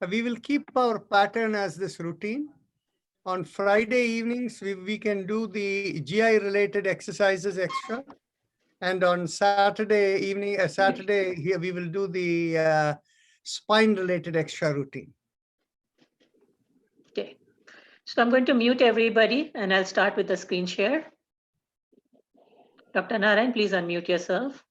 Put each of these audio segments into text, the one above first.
We will keep our pattern as this routine. On Friday evenings, we can do the GI related exercises extra. And on Saturday evening, Saturday here, we will do the spine related extra routine. Okay. So I'm going to mute everybody and I'll start with the screen share. Dr. Narayan, please unmute yourself.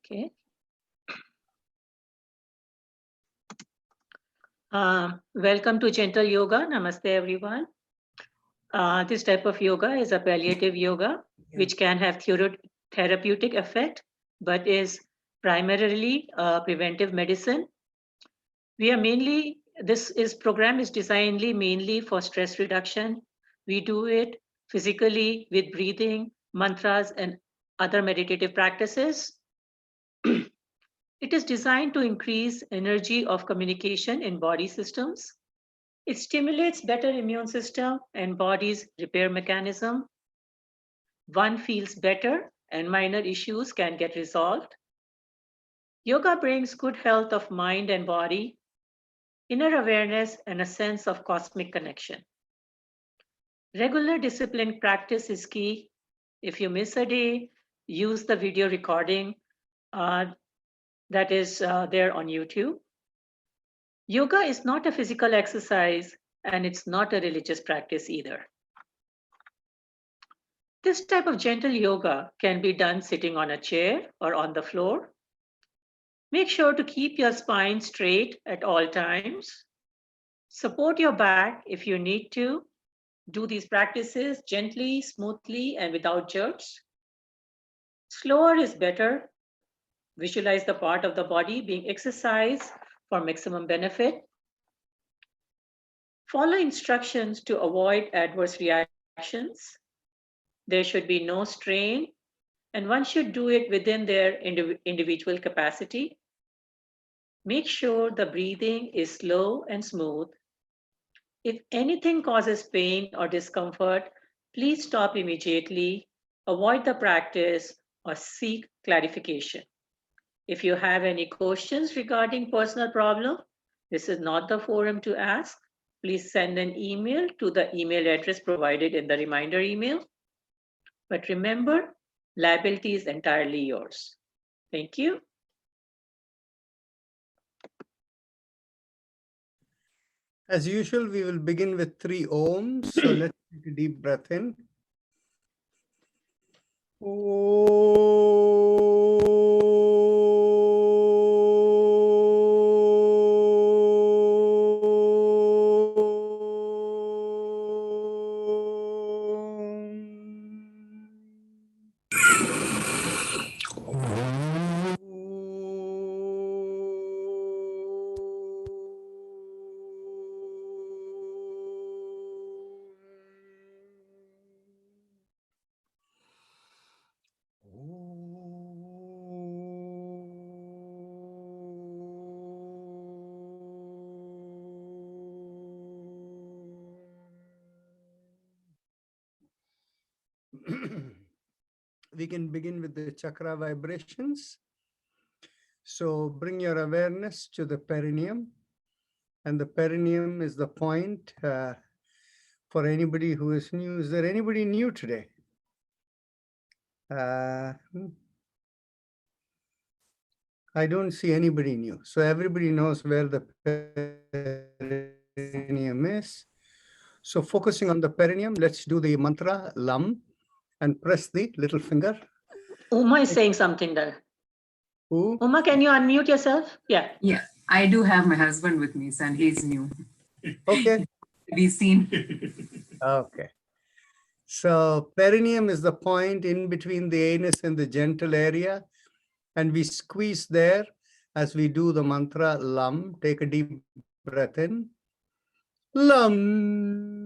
Okay. Welcome to Gentle Yoga. Namaste, everyone. This type of yoga is a palliative yoga, which can have therapeutic effect, but is primarily preventive medicine. This program is designed mainly for stress reduction. We do it physically with breathing, mantras, and other meditative practices. It is designed to increase energy of communication in body systems. It stimulates better immune system and body's repair mechanism. One feels better and minor issues can get resolved. Yoga brings good health of mind and body, inner awareness, and a sense of cosmic connection. Regular disciplined practice is key. If you miss a day, use the video recording that is there on YouTube. Yoga is not a physical exercise and it's not a religious practice either. This type of gentle yoga can be done sitting on a chair or on the floor. Make sure to keep your spine straight at all times. Support your back if you need to. Do these practices gently, smoothly, and without jerks. Slower is better. Visualize the part of the body being exercised for maximum benefit. Follow instructions to avoid adverse reactions. There should be no strain, and one should do it within their individual capacity. Make sure the breathing is slow and smooth. If anything causes pain or discomfort, please stop immediately, avoid the practice, or seek clarification. If you have any questions regarding personal problem, this is not the forum to ask. Please send an email to the email address provided in the reminder email. But remember, liability is entirely yours. Thank you. As usual, we will begin with 3 ohms. So let's take a deep breath in. We can begin with the chakra vibrations. So bring your awareness to the perineum, and the perineum is the point for anybody who is new. Is there anybody new today? I don't see anybody new. So everybody knows where the perineum is. So focusing on the perineum, let's do the mantra LAM and press the little finger. Uma is saying something there. Who? Uma, can you unmute yourself? Yeah. Yeah, I do have my husband with me, and he's new. Okay. We've seen. Okay. So perineum is the point in between the anus and the genital area. And we squeeze there as we do the mantra LAM. Take a deep breath in. LAM.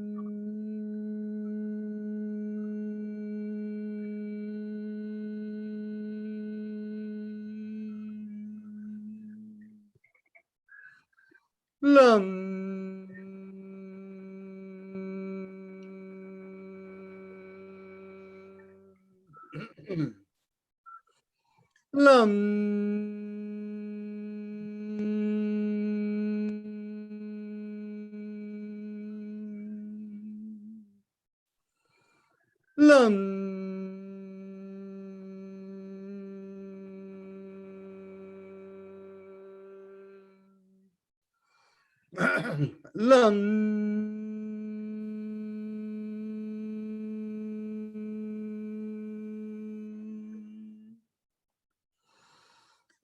Lam. Lam. Lam. Lam.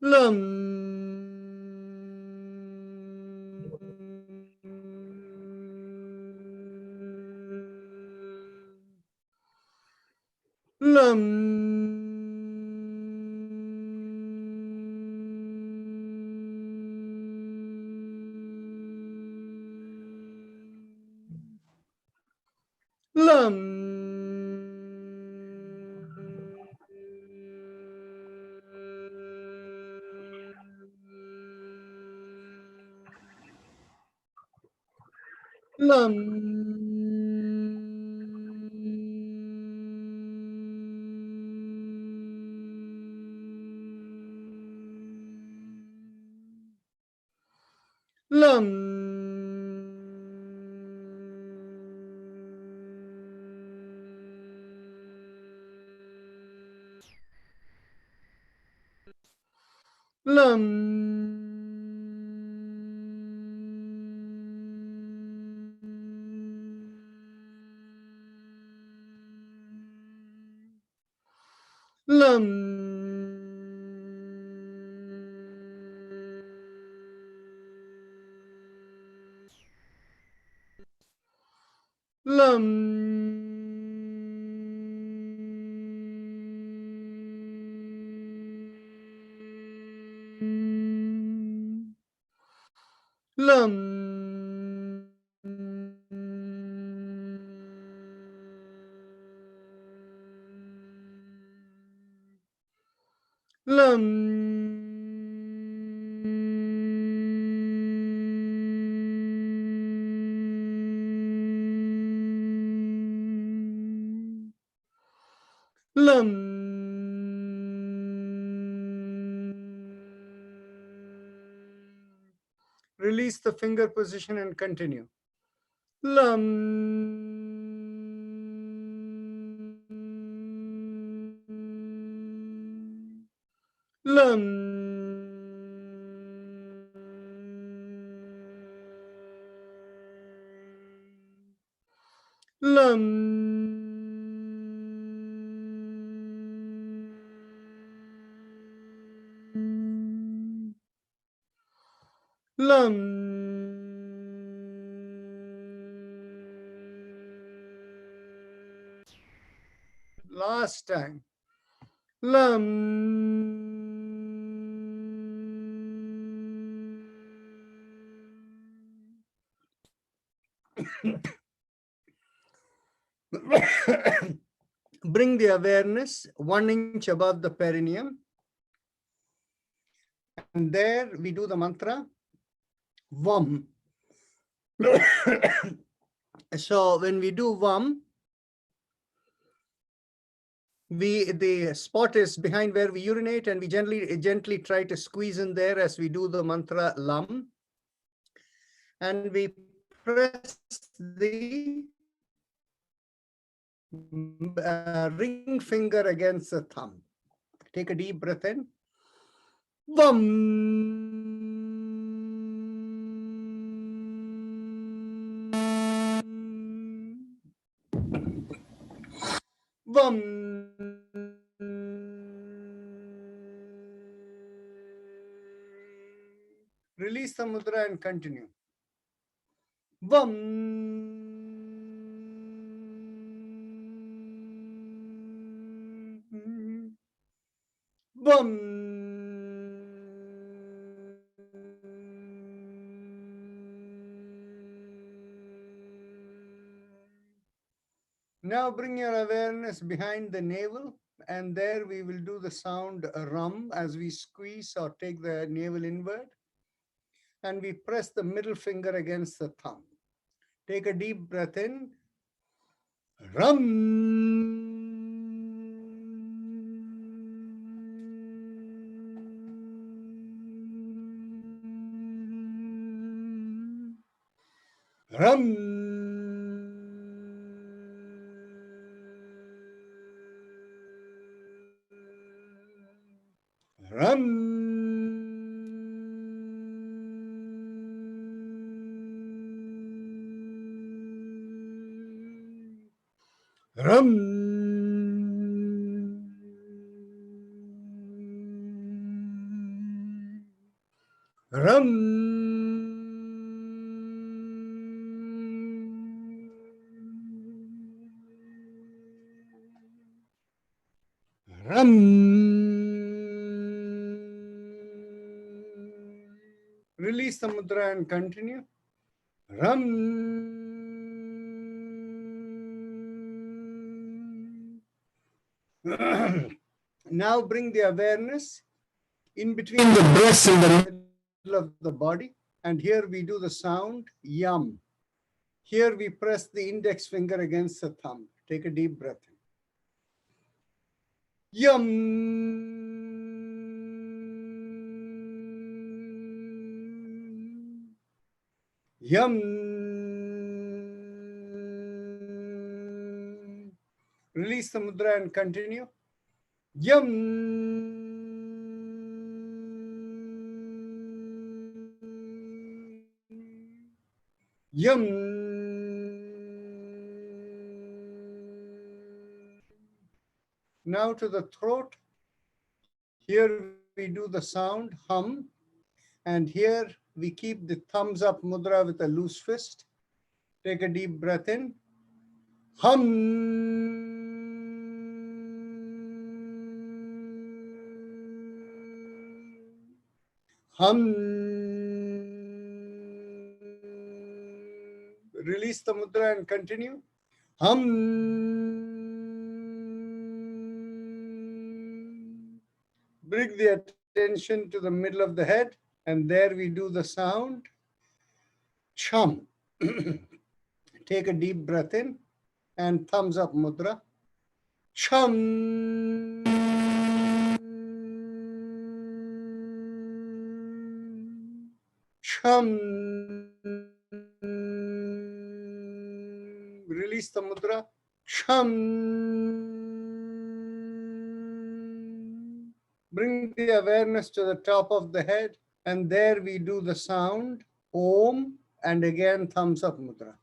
Lam. Lam. Lam. Lam. Lam. Lam. Lam. Lam. Lam. Lam. Lam. Release the finger position and continue. Lam. Lam. Lam. Lam. Last time. Lam. Bring the awareness 1 inch above the perineum. And there we do the mantra Vam. So when we do Vam, the spot is behind where we urinate, and we gently try to squeeze in there as we do the mantra Lam. And we press the ring finger against the thumb. Take a deep breath in. Vam. Release the mudra and continue. Vam. Vam. Now bring your awareness behind the navel, and there we will do the sound rum as we squeeze or take the navel inward. and we press the middle finger against the thumb. Take a deep breath in. Ram. Ram. Ram. Ram. Ram. Ram. Release the mudra and continue. Ram. Now bring the awareness in between the breast and the middle of the body. And here we do the sound yum. Here we press the index finger against the thumb. Take a deep breath in. Yum. Yum. Release the mudra and continue. Yum. Yum. Now to the throat. Here we do the sound hum. And here we keep the thumbs up mudra with a loose fist. Take a deep breath in. Hum. Hum. Release the mudra and continue. Hum. Bring the attention to the middle of the head, and there we do the sound chum. Take a deep breath in and thumbs up mudra. Chum. Chum. Release the mudra. Chum. Bring the awareness to the top of the head, and there we do the sound Om, and again thumbs up mudra.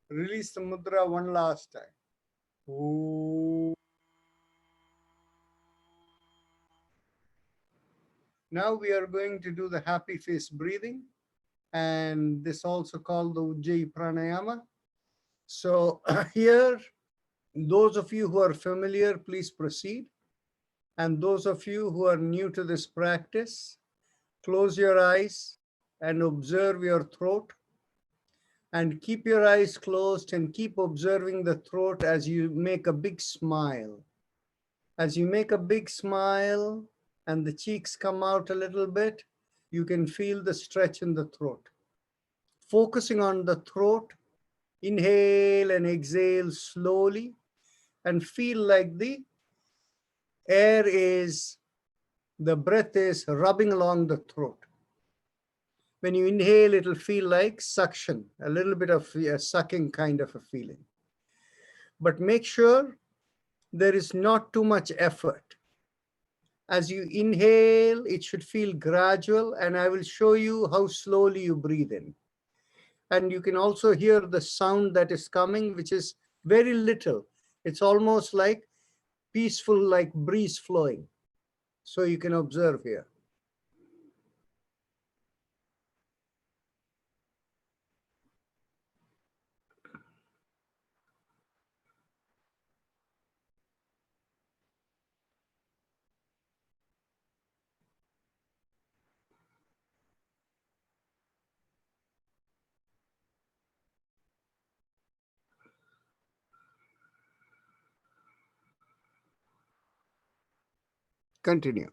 Release the mudra one last time. Ooh. Now we are going to do the happy face breathing, and this also called the Ujjayi Pranayama. So here, those of you who are familiar, please proceed. And those of you who are new to this practice, close your eyes and observe your throat. And keep your eyes closed and keep observing the throat as you make a big smile. As you make a big smile and the cheeks come out a little bit, you can feel the stretch in the throat. Focusing on the throat, inhale and exhale slowly and feel like the breath is rubbing along the throat. When you inhale, it'll feel like suction, a little bit of a sucking kind of a feeling. But make sure there is not too much effort. As you inhale, it should feel gradual, and I will show you how slowly you breathe in. And you can also hear the sound that is coming, which is very little. It's almost like peaceful, like breeze flowing. So you can observe here. Continue.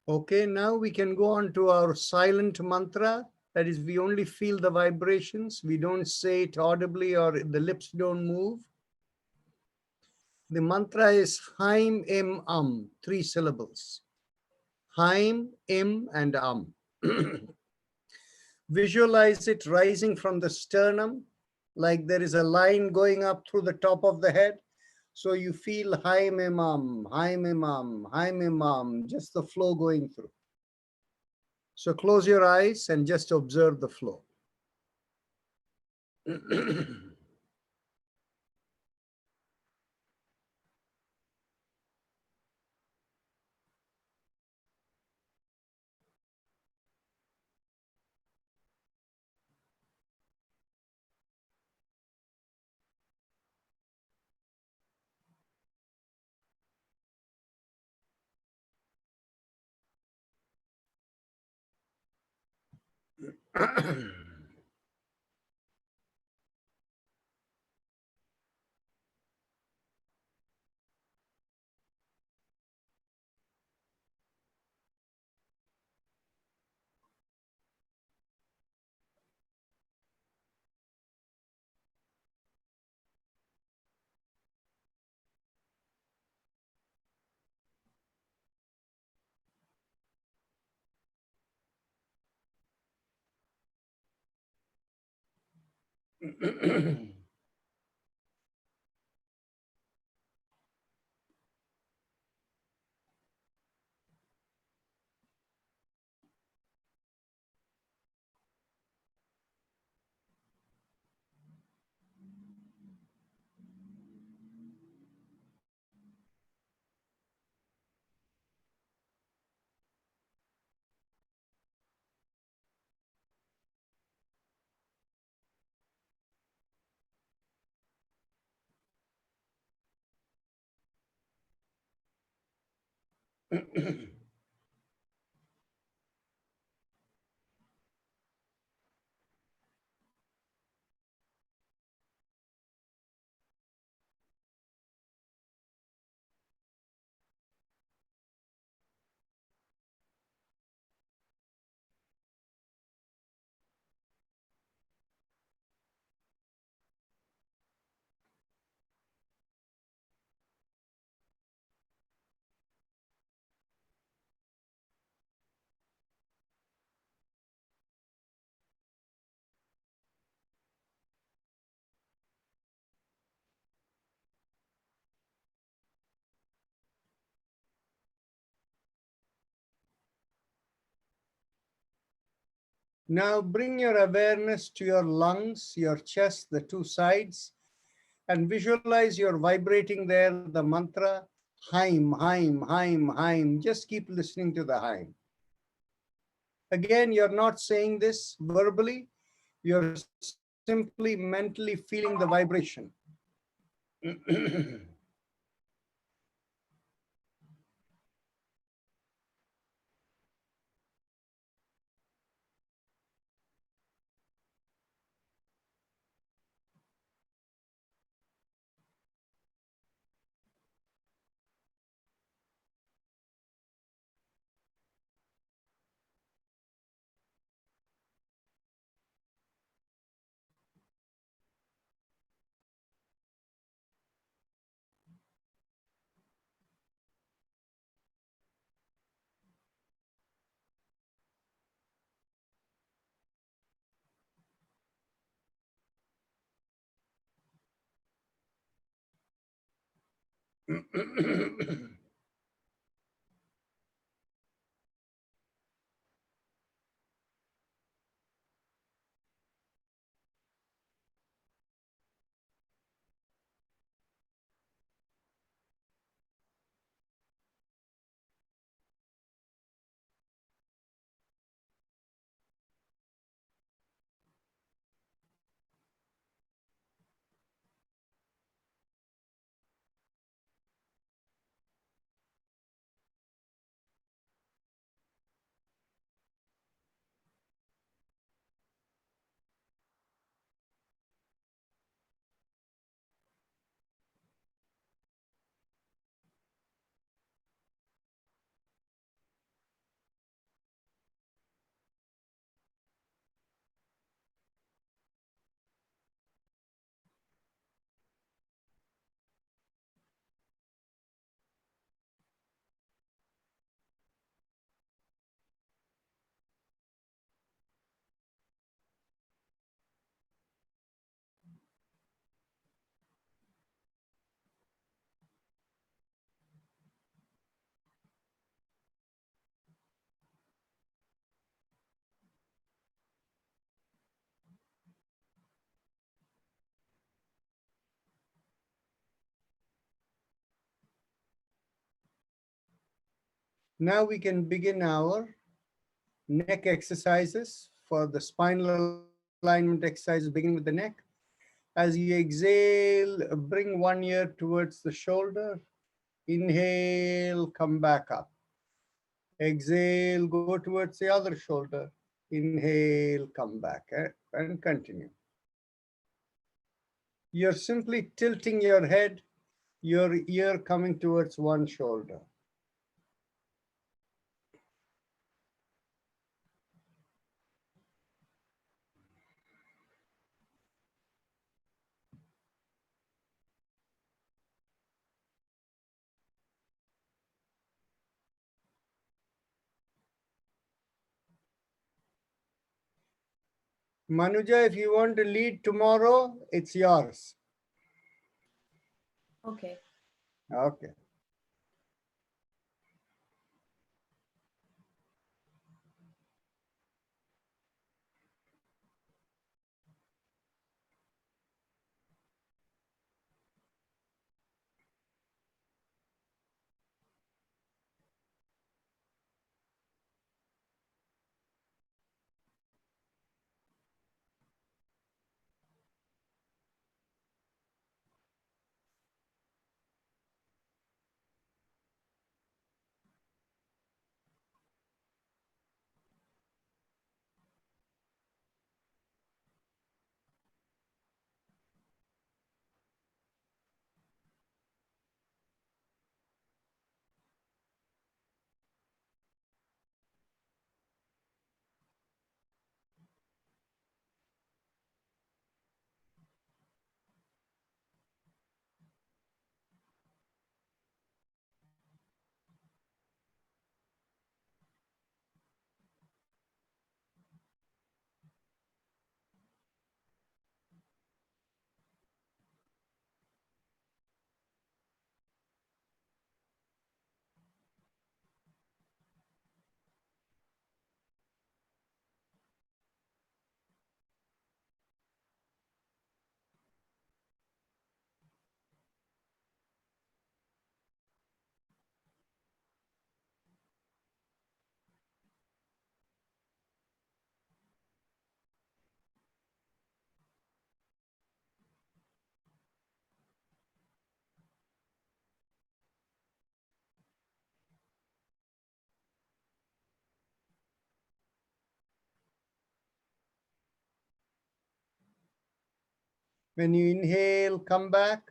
Okay, now we can go on to our silent mantra. That is, we only feel the vibrations. We don't say it audibly or the lips don't move. The mantra is Haim, Im, 3 syllables. Haim, Im, and Visualize it rising from the sternum, like there is a line going up through the top of the head. So you feel Haim, Imam, Haim, Imam, Haim, Imam, just the flow going through. So close your eyes and just observe the flow. Now bring your awareness to your lungs, your chest, the 2 sides, and visualize you're vibrating there, the mantra, Haim, Haim, Haim, Haim. Just keep listening to the Haim. Again, you're not saying this verbally, you're simply mentally feeling the vibration. Now we can begin our neck exercises for the spinal alignment exercises, beginning with the neck. As you exhale, bring one ear towards the shoulder. Inhale, come back up. Exhale, go towards the other shoulder. Inhale, come back, and continue. You're simply tilting your head, your ear coming towards one shoulder. Manuja, if you want to lead tomorrow, it's yours. Okay. Okay. When you inhale, come back.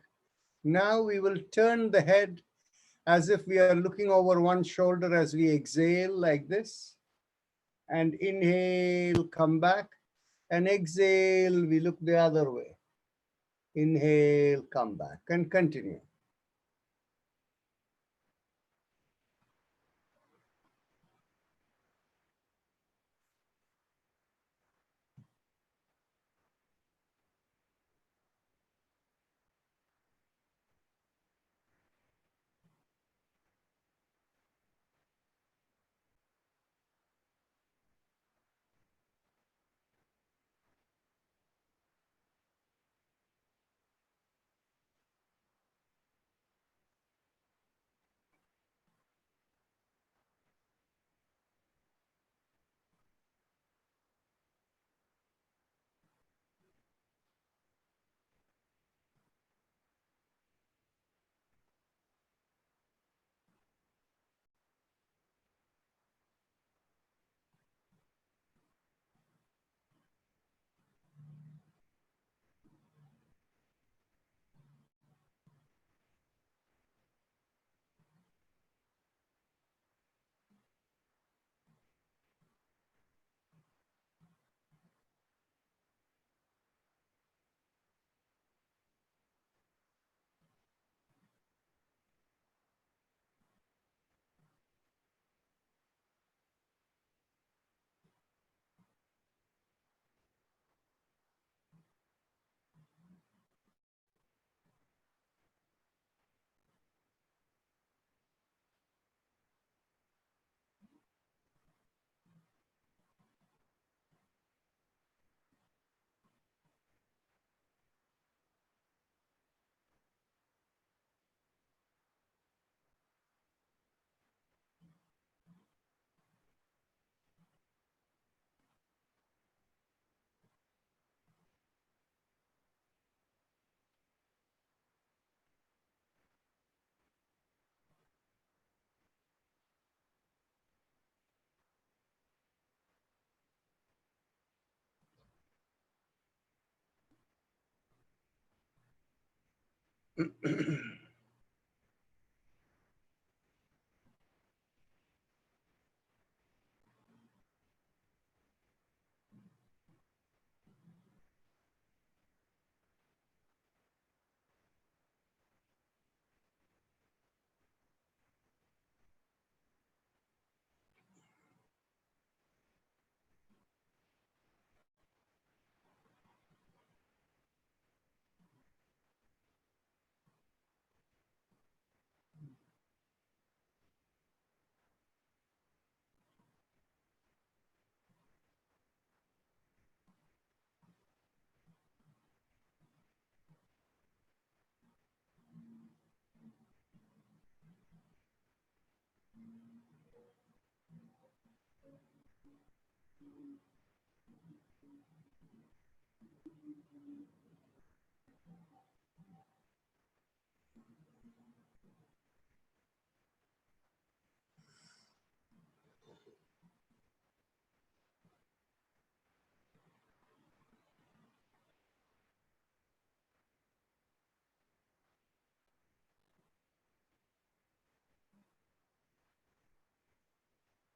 Now we will turn the head as if we are looking over one shoulder as we exhale like this. And inhale, come back. And exhale, we look the other way. Inhale, come back, and continue.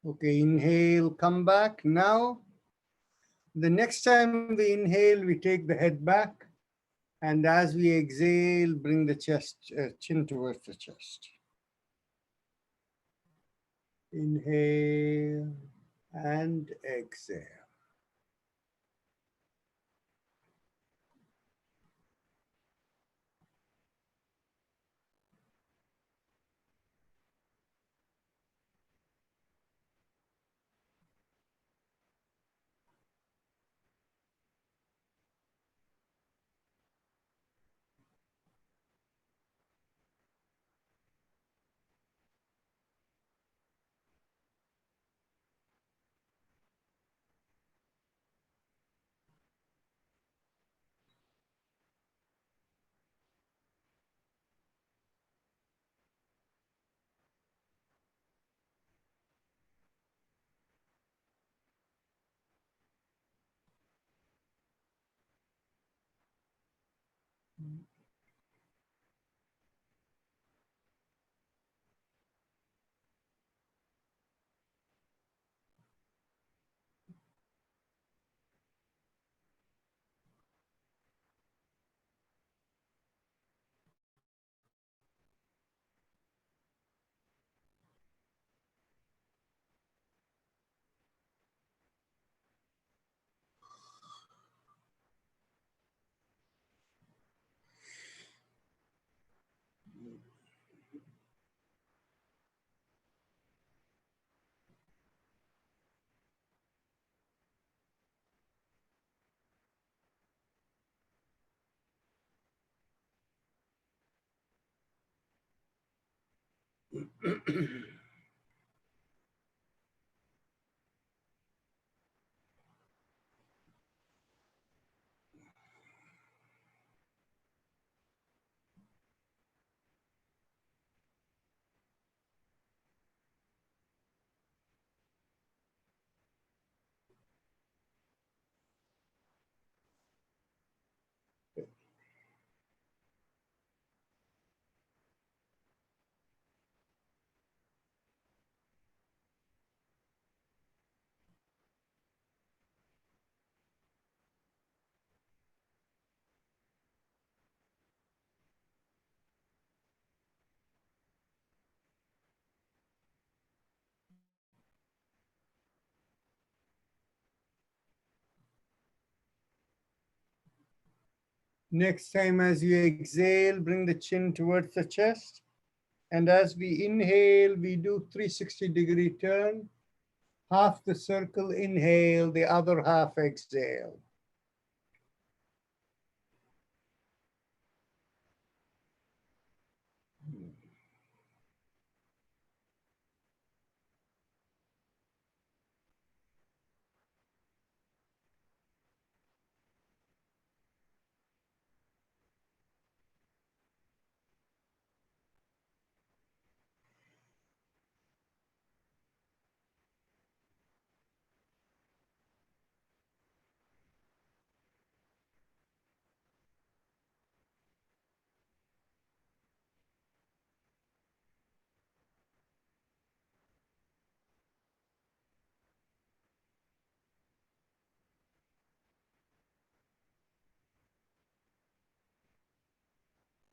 Okay, inhale, come back. Now, the next time we inhale, we take the head back. And as we exhale, bring the chest, chin towards the chest. Inhale and exhale. Next time, as you exhale, bring the chin towards the chest. And as we inhale, we do 360-degree turn. Half the circle inhale, the other half exhale.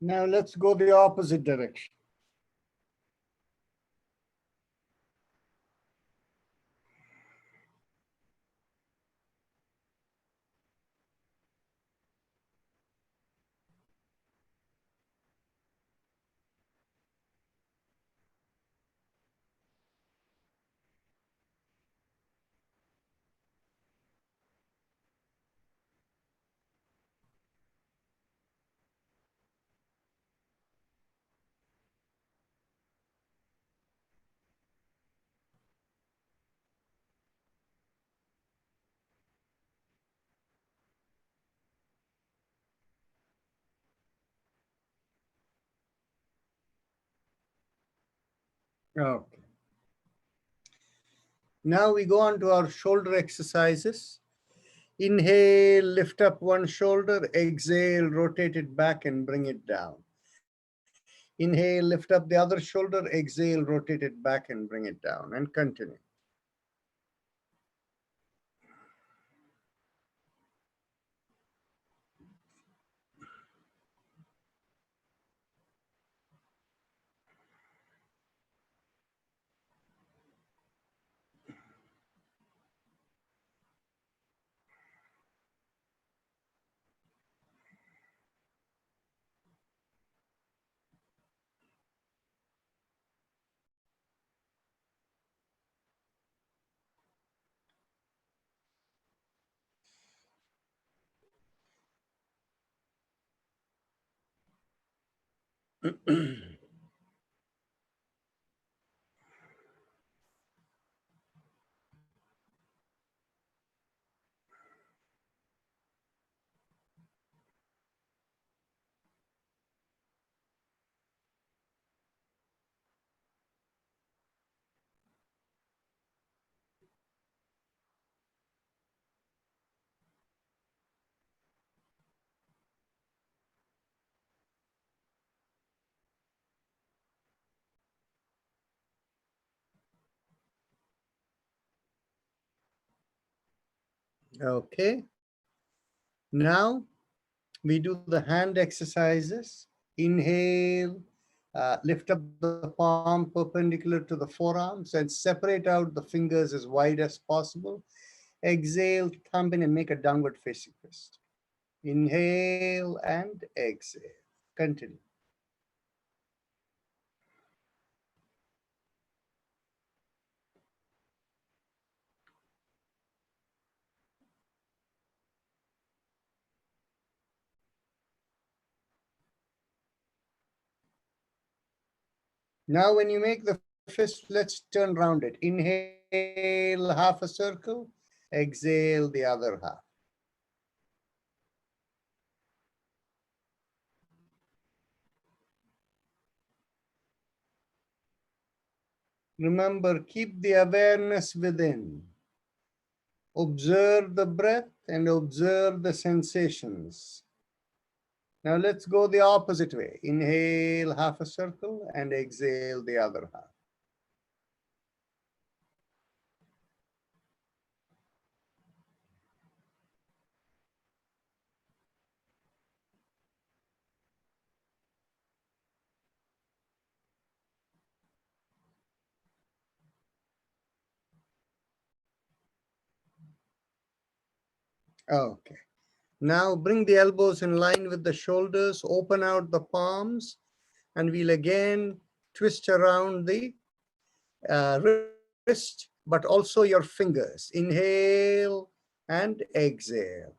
Now let's go the opposite direction. Okay. Now we go on to our shoulder exercises. Inhale, lift up one shoulder, exhale, rotate it back and bring it down. Inhale, lift up the other shoulder, exhale, rotate it back and bring it down, and continue. Okay. Now we do the hand exercises. Inhale, lift up the palm perpendicular to the forearms and separate out the fingers as wide as possible. Exhale, thumb in and make a downward facing fist. Inhale and exhale. Continue. Now, when you make the fist, let's turn round it. Inhale, half a circle. Exhale, the other half. Remember, keep the awareness within. Observe the breath and observe the sensations. Now let's go the opposite way. Inhale, half a circle, and exhale, the other half. Okay. Now bring the elbows in line with the shoulders, open out the palms, and we'll again twist around the wrist, but also your fingers. Inhale and exhale.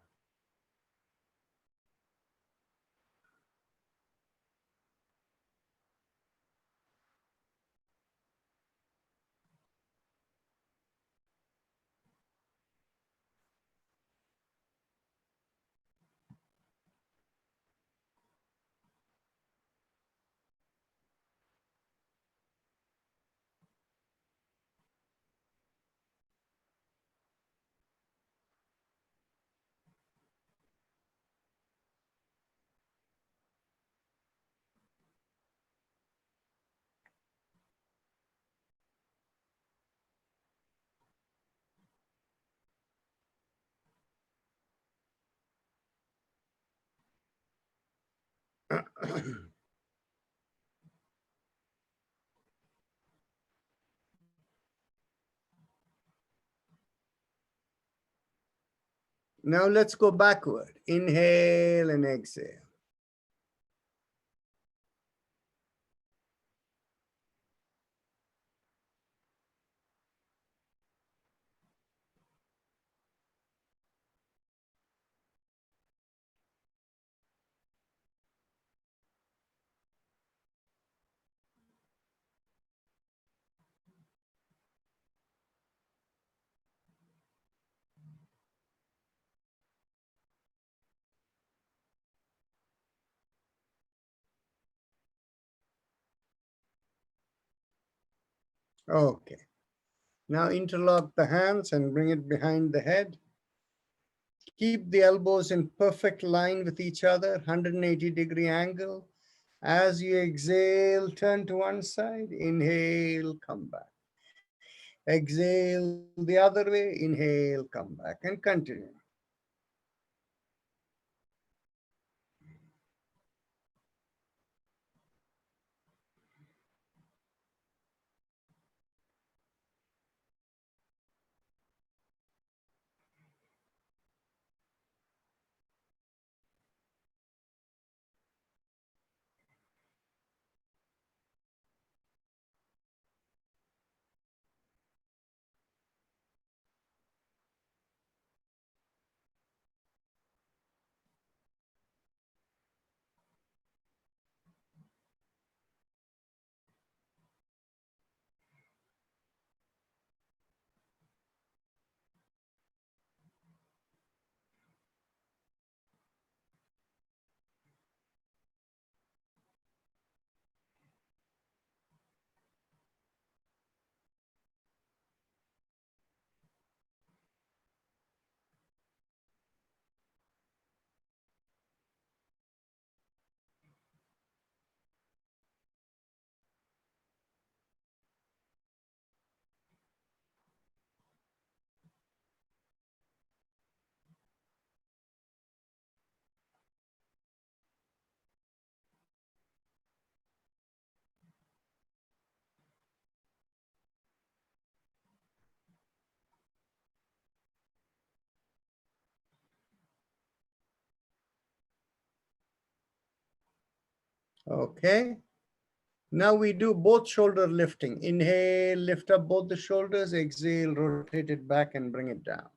Now let's go backward. Inhale and exhale. Okay. Now interlock the hands and bring it behind the head. Keep the elbows in perfect line with each other, 180-degree angle. As you exhale, turn to one side. Inhale, come back. Exhale the other way. Inhale, come back, and continue. Okay. Now we do both shoulder lifting. Inhale, lift up both the shoulders. Exhale, rotate it back and bring it down.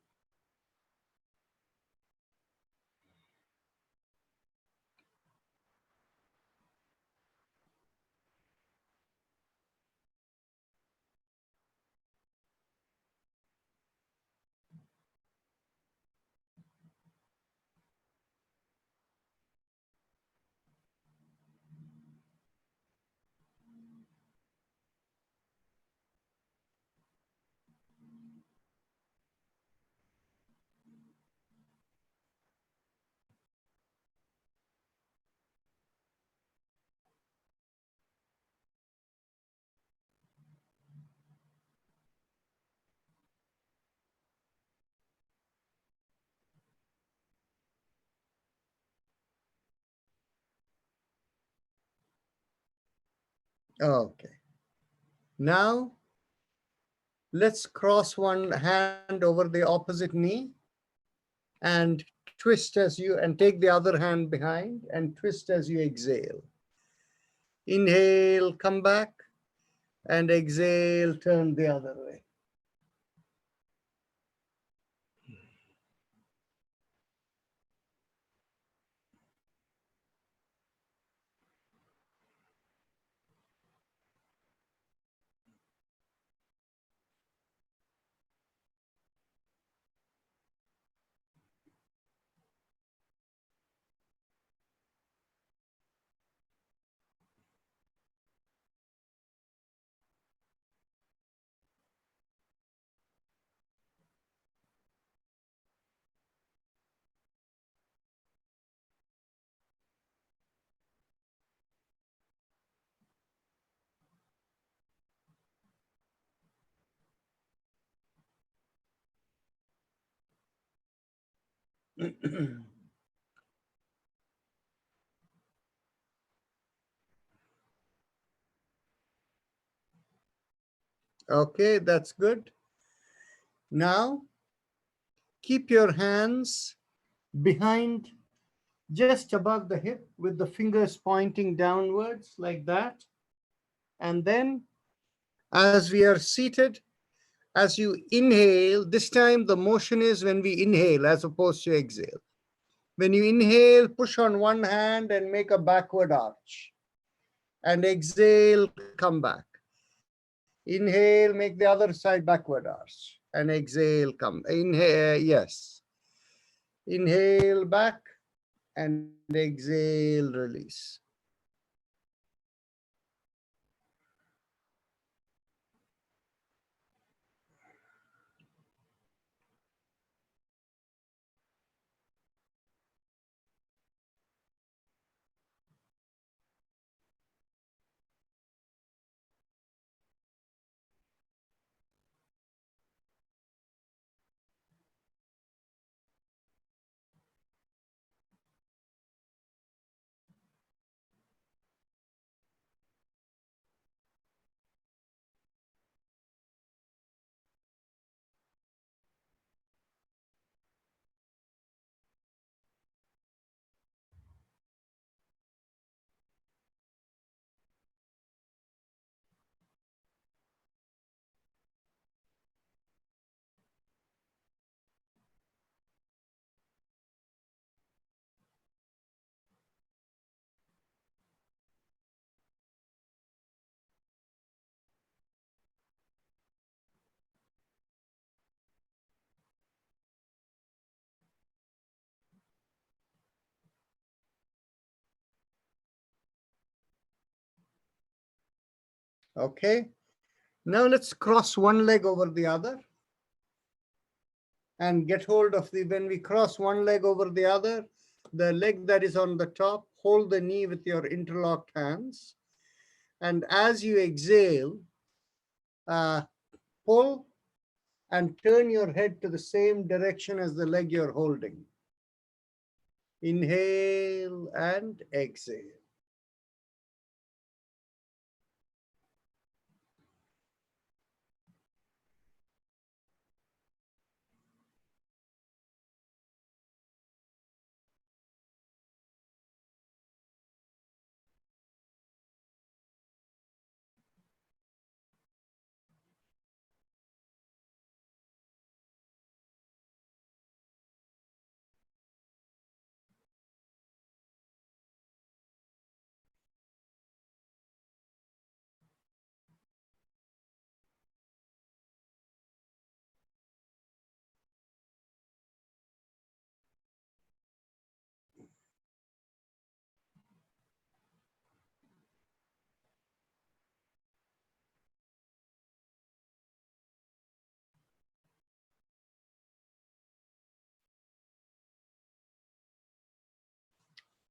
Okay. Now let's cross one hand over the opposite knee and twist as you, and take the other hand behind and twist as you exhale. Inhale, come back, and exhale, turn the other way. Okay, that's good. Now keep your hands behind, just above the hip, with the fingers pointing downwards like that. And then as we are seated, as you inhale, this time the motion is when we inhale as opposed to exhale. When you inhale, push on one hand and make a backward arch. And exhale, come back. Inhale, make the other side backward arch. And exhale, come. Inhale, yes. Inhale back and exhale, release. Okay. Now let's cross one leg over the other and get hold of the, when we cross one leg over the other, the leg that is on the top, hold the knee with your interlocked hands. And as you exhale, pull and turn your head to the same direction as the leg you're holding. Inhale and exhale.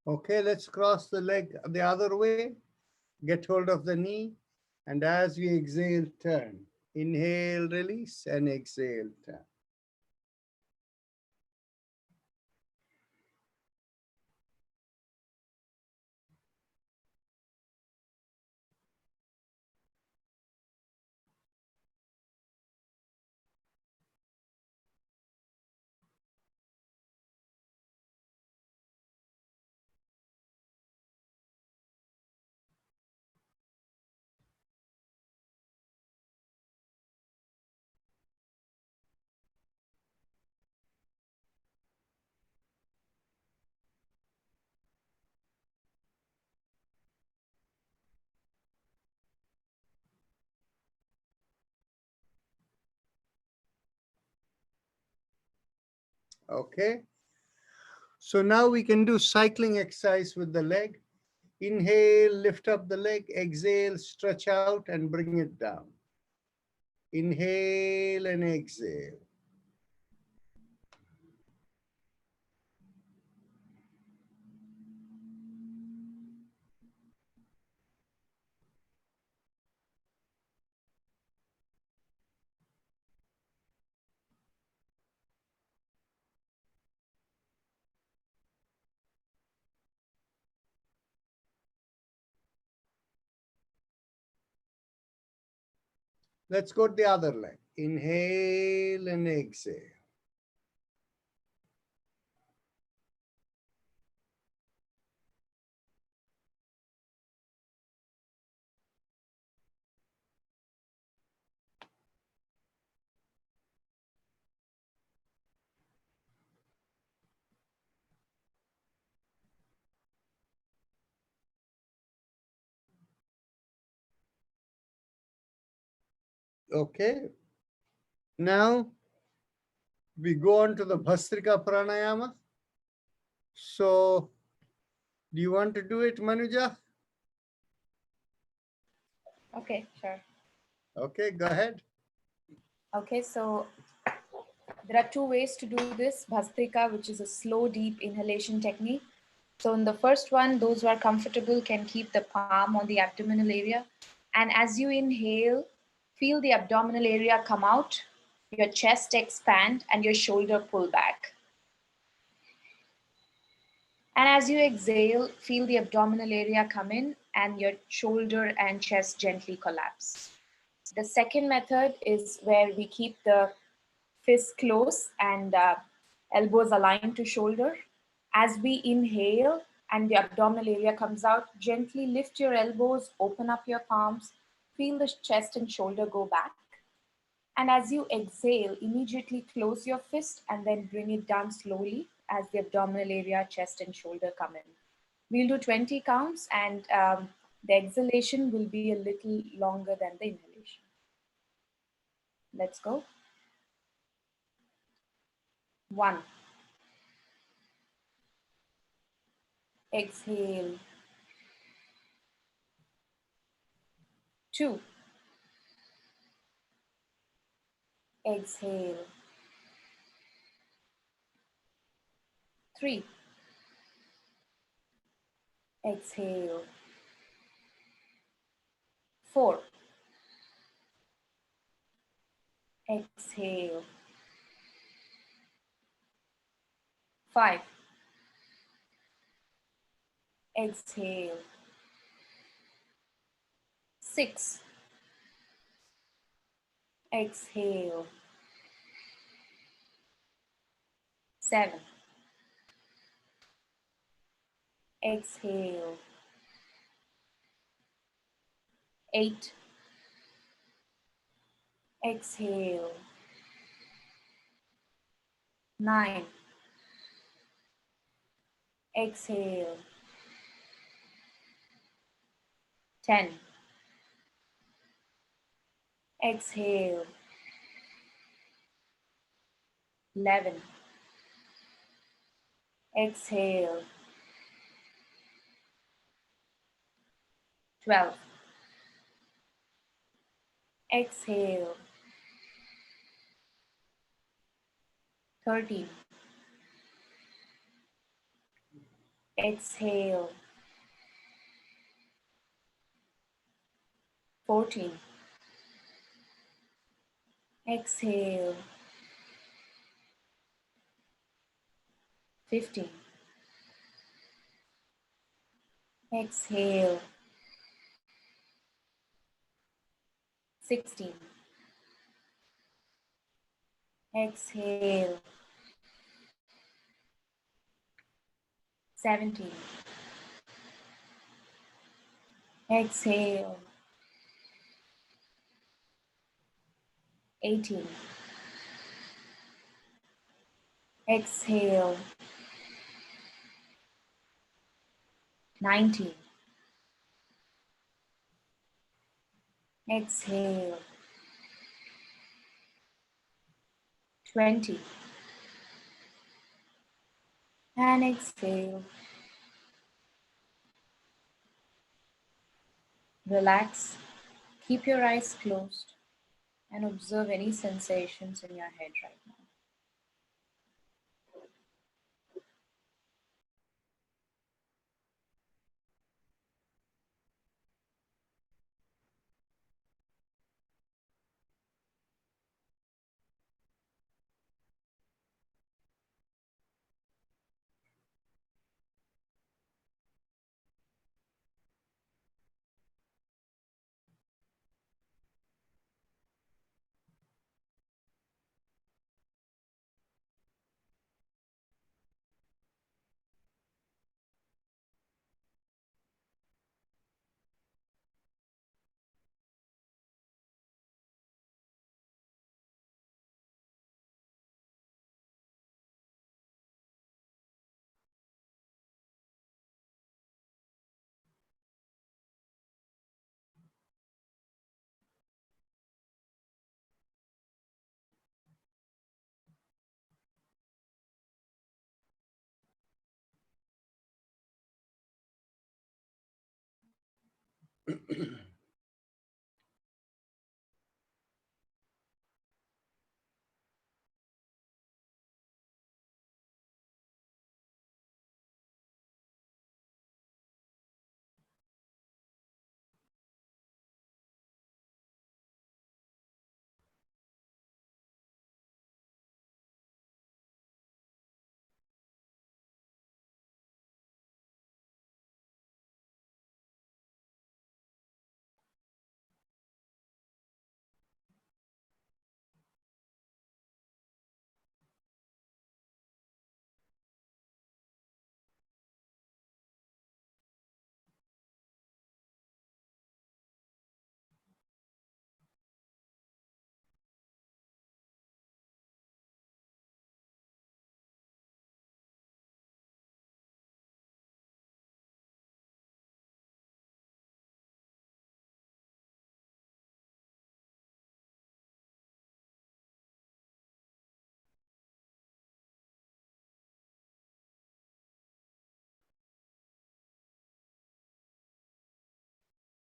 Okay, let's cross the leg the other way. Get hold of the knee. And as we exhale, turn. Inhale, release, and exhale, turn. Okay. So now we can do cycling exercise with the leg. Inhale, lift up the leg. Exhale, stretch out and bring it down. Inhale and exhale. Let's go to the other leg. Inhale and exhale. Okay. Now we go on to the Bhastrika Pranayama. So, do you want to do it, Manuja? Okay, sure. Okay, go ahead. Okay, so there are two ways to do this Bhastrika, which is a slow, deep inhalation technique. So, in the first one, those who are comfortable can keep the palm on the abdominal area. And as you inhale, feel the abdominal area come out, your chest expand, and your shoulder pull back. And as you exhale, feel the abdominal area come in and your shoulder and chest gently collapse. The second method is where we keep the fists close and elbows aligned to shoulder. As we inhale and the abdominal area comes out, gently lift your elbows, open up your palms, feel the chest and shoulder go back. And as you exhale, immediately close your fist and then bring it down slowly as the abdominal area, chest, and shoulder come in. We'll do 20 counts, and the exhalation will be a little longer than the inhalation. Let's go. 1. Exhale. 2. Exhale. 3. Exhale. 4. Exhale. 5. Exhale. 6. Exhale. 7. Exhale. 8. Exhale. 9. Exhale. 10. Exhale. 11. Exhale. 12. Exhale. 13. Exhale. 14. Exhale. 15. Exhale. 16. Exhale. 17. Exhale. 18. Exhale. 19. Exhale. 20. And exhale. Relax. Keep your eyes closed and observe any sensations in your head right now.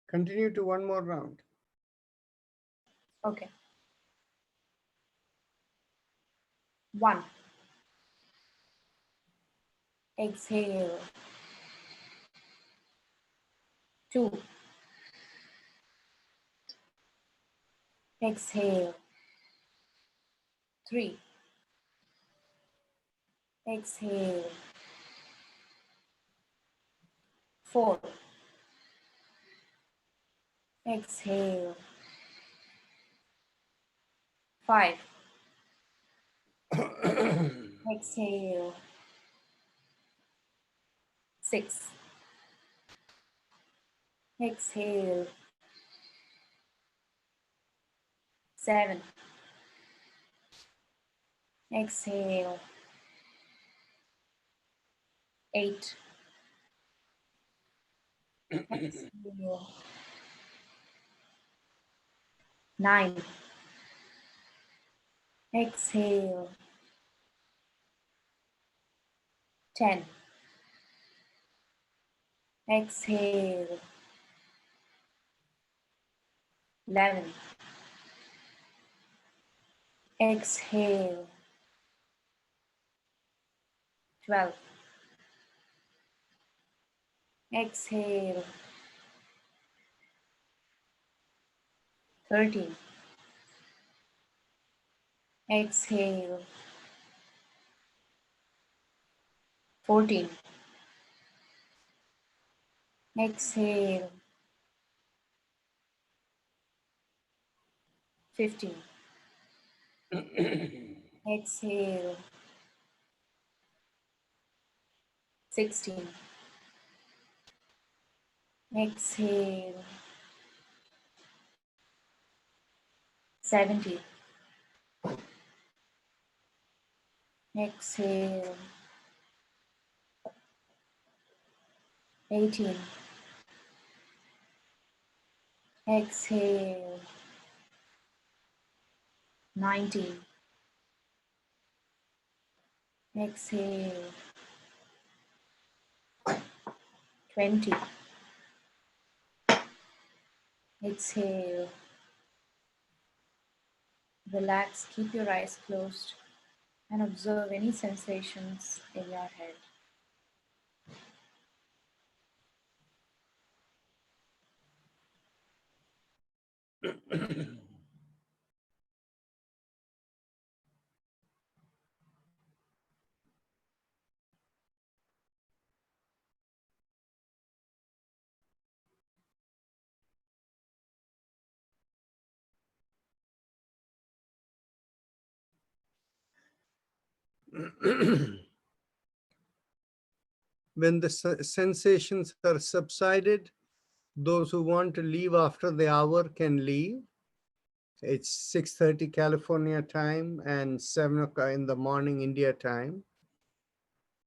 Continue to one more round. Okay. 1. Exhale. 2. Exhale. 3. Exhale. 4. Exhale. 5. Exhale. 6. Exhale. 7. Exhale. 8. Exhale. 9. Exhale. 10. Exhale. 11. Exhale. 12. Exhale. 13. Exhale. 14. Exhale. 15. Exhale. 16. Exhale. 17. Exhale. 18. Exhale. 19. Exhale. 20. Exhale. Relax, keep your eyes closed, and observe any sensations in your head. When the sensations are subsided, those who want to leave after the hour can leave. It's 6:30 California time and 7 o'clock in the morning India time.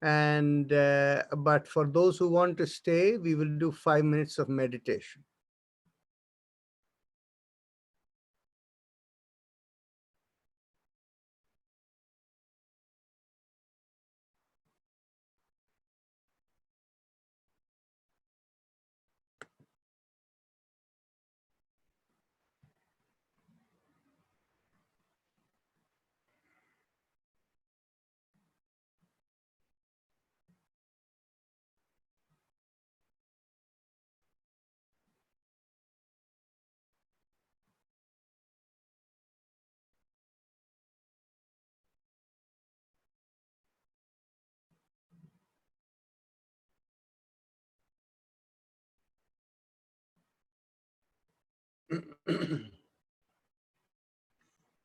And but for those who want to stay, we will do 5 minutes of meditation.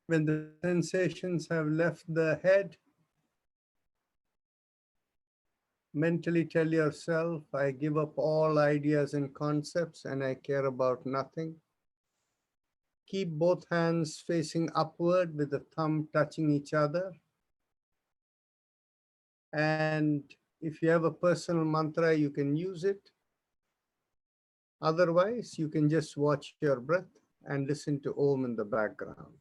When the sensations have left the head, mentally tell yourself, I give up all ideas and concepts and I care about nothing. Keep both hands facing upward with the thumb touching each other. And if you have a personal mantra, you can use it. Otherwise, you can just watch your breath and listen to Om in the background.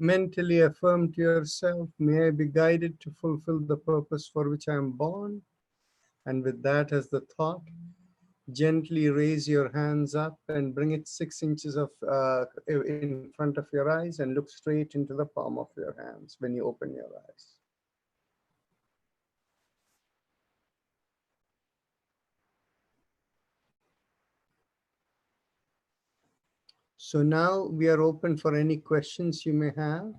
Mentally affirm to yourself, may I be guided to fulfill the purpose for which I am born. And with that as the thought, gently raise your hands up and bring it 6 inches in front of your eyes and look straight into the palm of your hands when you open your eyes. So now we are open for any questions you may have.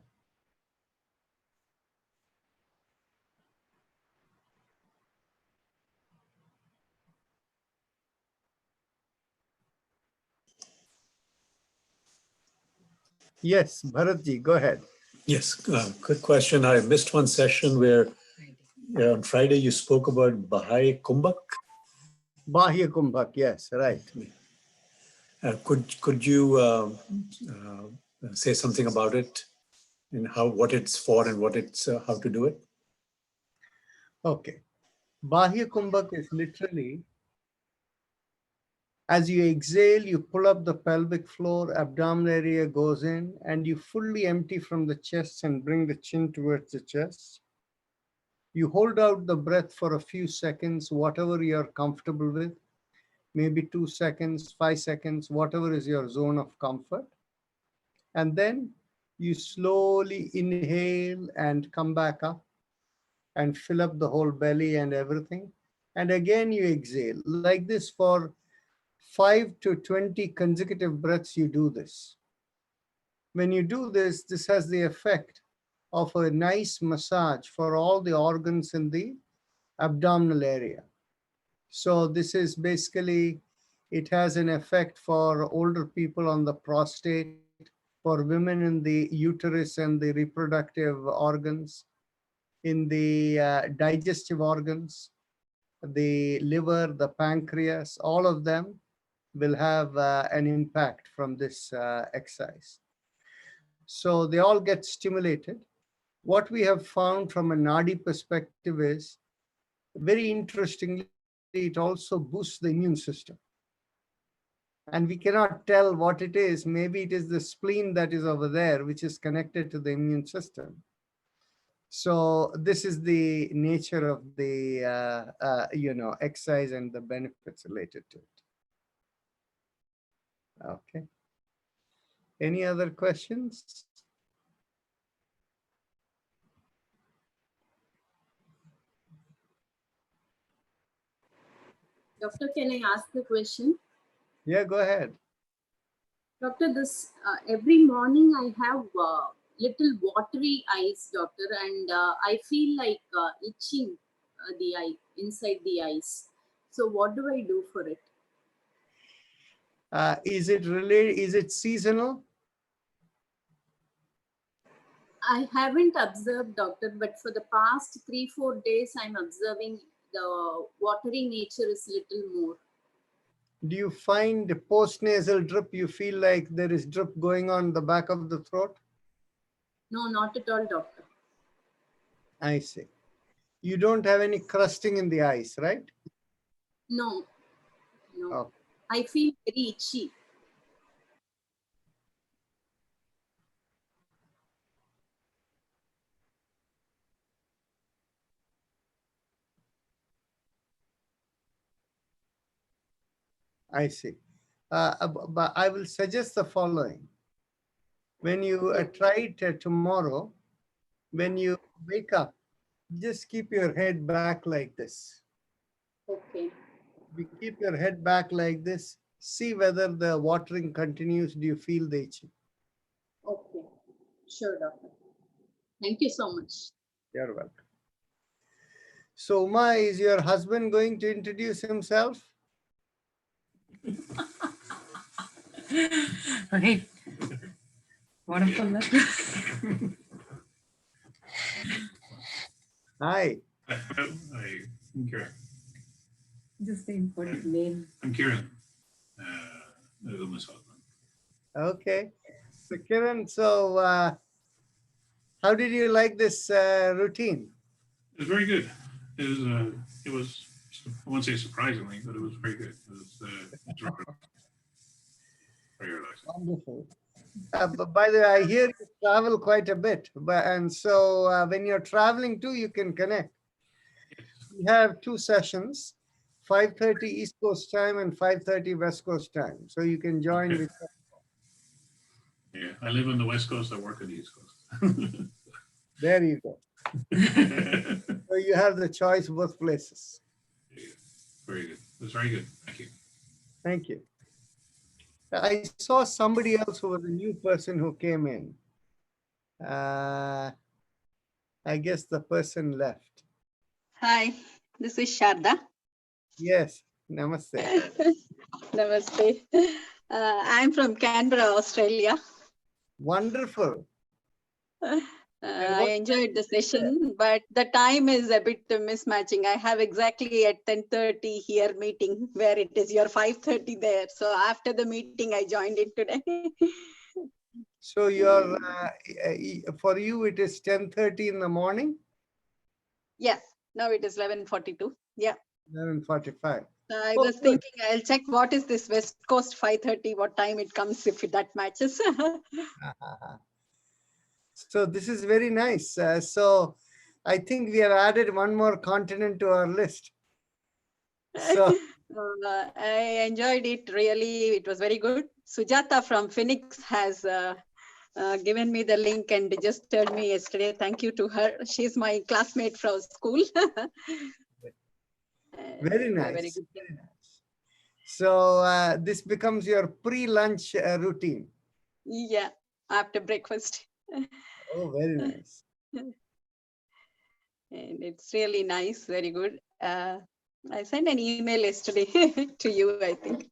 Yes, Bharatji, go ahead. Yes, quick question. I missed one session where on Friday you spoke about Bahai Kumbhak. Bahya Kumbhak, yes, right. Could you say something about it and what it's for and what it's how to do it? Okay. Bahya Kumbhak is literally, as you exhale, you pull up the pelvic floor, abdominal area goes in, and you fully empty from the chest and bring the chin towards the chest. You hold out the breath for a few seconds, whatever you're comfortable with, maybe 2 seconds, 5 seconds, whatever is your zone of comfort. And then you slowly inhale and come back up and fill up the whole belly and everything. And again, you exhale like this for 5 to 20 consecutive breaths. You do this. When you do this, this has the effect of a nice massage for all the organs in the abdominal area. So this is basically, it has an effect for older people on the prostate, for women in the uterus and the reproductive organs, in the digestive organs, the liver, the pancreas, all of them will have an impact from this exercise. So they all get stimulated. What we have found from a Nadi perspective is, very interestingly, it also boosts the immune system. And we cannot tell what it is. Maybe it is the spleen that is over there, which is connected to the immune system. So this is the nature of the exercise and the benefits related to it. Okay. Any other questions? Doctor, can I ask the question? Yeah, go ahead. Doctor, this every morning I have little watery eyes, doctor, and I feel like itching the eye, inside the eyes. So what do I do for it? Is it related? Is it seasonal? I haven't observed, doctor, but for the past 3-4 days, I'm observing the watery nature is little more. Do you find post-nasal drip, you feel like there is drip going on the back of the throat? No, not at all, doctor. I see. You don't have any crusting in the eyes, right? No, no. Okay. I feel very itchy. I see. But I will suggest the following. When you try it tomorrow, when you wake up, just keep your head back like this. Okay. You keep your head back like this. See whether the watering continues. Do you feel the itching? Okay. Sure, doctor. Thank you so much. You're welcome. So, Uma, is your husband going to introduce himself? Right. Wonderful. Hi. I'm Kieran. Just the important name. I'm Kieran. I live with husband. Okay. So, Kiran, so how did you like this routine? It was very good. It was I won't say surprisingly, but it was very good. It was very relaxing. Wonderful. But by the way, I hear you travel quite a bit. And so when you're traveling too, you can connect. We have 2 sessions, 5:30 East Coast time and 5:30 West Coast time. So you can join Okay. with. Yeah, I live on the West Coast. I work on the East Coast. There you go. So you have the choice both places. Very good. It was very good. Thank you. Thank you. I saw somebody else who was a new person who came in. I guess the person left. Hi, this is Sharda. Yes, namaste. Namaste. I'm from Canberra, Australia. Wonderful. I enjoyed the session, but the time is a bit mismatching. I have exactly at 10:30 here meeting where it is your 5:30 there. So after the meeting, I joined it today. So you're, for you, it is 10:30 in the morning, Yes, now it is 11:42. Yeah. 11:45. I Oh, was good. thinking I'll check what is this West Coast 5:30, what time it comes if that matches. So this is very nice. So I think we have added one more continent to our list. So I enjoyed it really. It was very good. Sujata from Phoenix has given me the link and just told me yesterday. Thank you to her. She's my classmate from school. very It's a nice. very good thing. Very nice. So this becomes your pre-lunch routine. Yeah, after breakfast. Oh, very nice. And it's really nice, very good. I sent an email yesterday to you, I think.